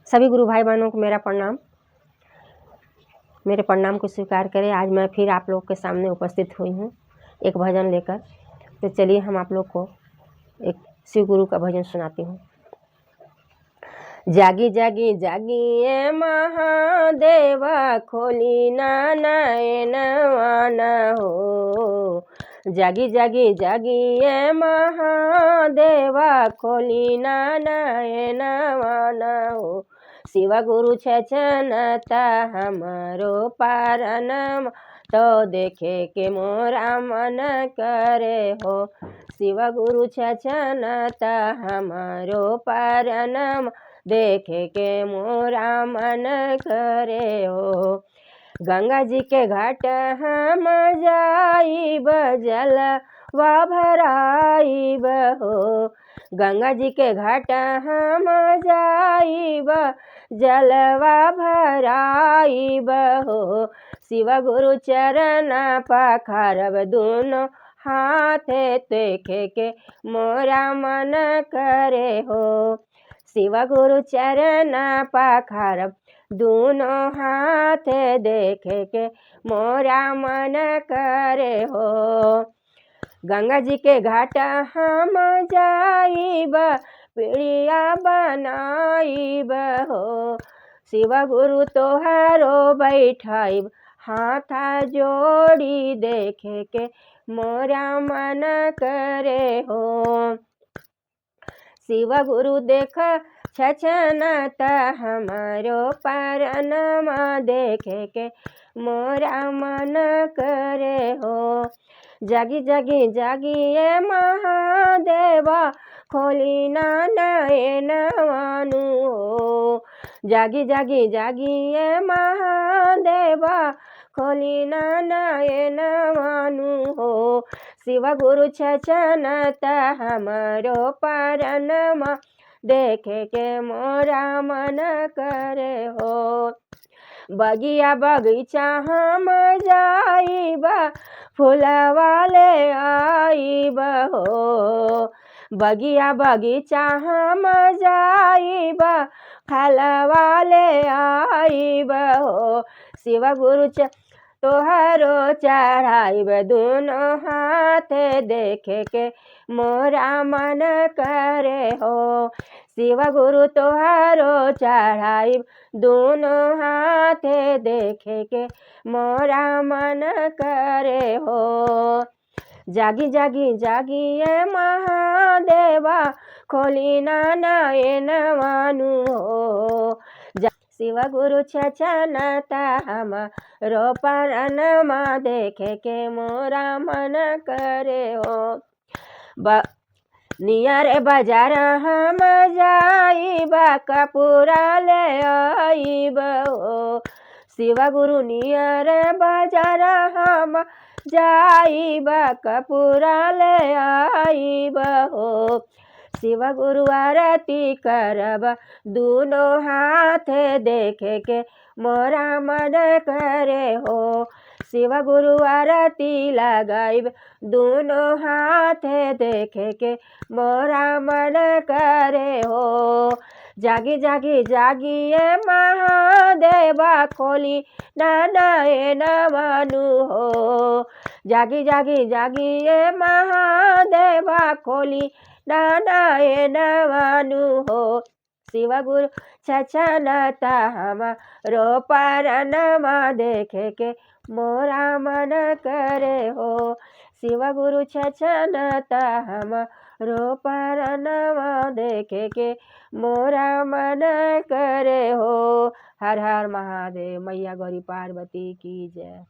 सभी गुरु भाई बहनों को मेरा प्रणाम। मेरे प्रणाम को स्वीकार करें। आज मैं फिर आप लोग के सामने उपस्थित हुई हूँ एक भजन लेकर। तो चलिए हम आप लोग को एक शिव गुरु का भजन सुनाती हूँ। जागी जागी जागिए महादेव, खोली ना नयनवान हो। जागी जागी जागिए महादेव, खोली ना नयनवान हो। शिव गुरु छचनता हमारो पारनम, तो देखे के मोरा मन करे हो। शिव गुरु छचनता हमारो पारनम, देखे के मोरा मन करे हो। गंगा जी के घाट हम जाइब, जलवा भराइब हो। गंगा जी के घाट हम जाइब, जलवा भराइब हो। शिव गुरु चरण पखारब, दोनों हाथ देखे के मोरा मन करे हो। शिव गुरु चरण पखारब, दोनों हाथ देखे के मोरा मन करे हो। गंगा जी के घाट हम जाइब, पीढ़िया बनाइब हो। शिव गुरु तोहारो बैठाइब, हाथ जोड़ी देखे के मोरा मन करे हो। शिव गुरु देख छचनत हमारो पारनमा, देखे के मोरा मन करे हो। जागी जागी जागिए महादेव, खोली ना नयनवानु हो। जागी जागी जागिए महादेव, खोली ना नयनवानु हो। शिव गुरु छचनत हमारो पारनमा, देखे के मोरा मन करे हो। बगिया बगीचा हम जाइब, फूलवा ले आइब हो। बगिया बगीचा हम जाइब, फलवा ले आइब हो। शिव गुरु तोहरो चढ़ाइब, दोनों हाथ देखे के मोरा मन करे हो। शिव गुरु तोहरो चढ़ाइब, दोनों हाथ देखे के मोरा मन करे हो। जागी जागी जागिए महादेव, खोली ना नयनवानु हो। शिव गुरु छचनता हमारो पारनमा, देखे के मोरा मन करे हो। नियर बाजार हम जाइब, कपूरा ले आइब हो। शिव गुरु नियर बाजार हम जाइब, कपूरा ले आइब हो। शिव गुरु आरती करब, दोनों हाथ देखे के मोरा मन करे हो। शिव गुरु आरती लगाइब, दोनों हाथ देखे के मोरा मन करे हो। जागी जागी जागिए महादेव, खोली ना नयनवानु हो। जागी जागी जागिए महादेव, खोली ना नयनवानु हो। शिव गुरु छचनता हमारो पारनमा, देखे के मोरा मन करे हो। शिव गुरु छचनता हमारो पारनमा, देखे के मोरा मन करे हो। हर हर महादेव। मैया गौरी पार्वती की जय।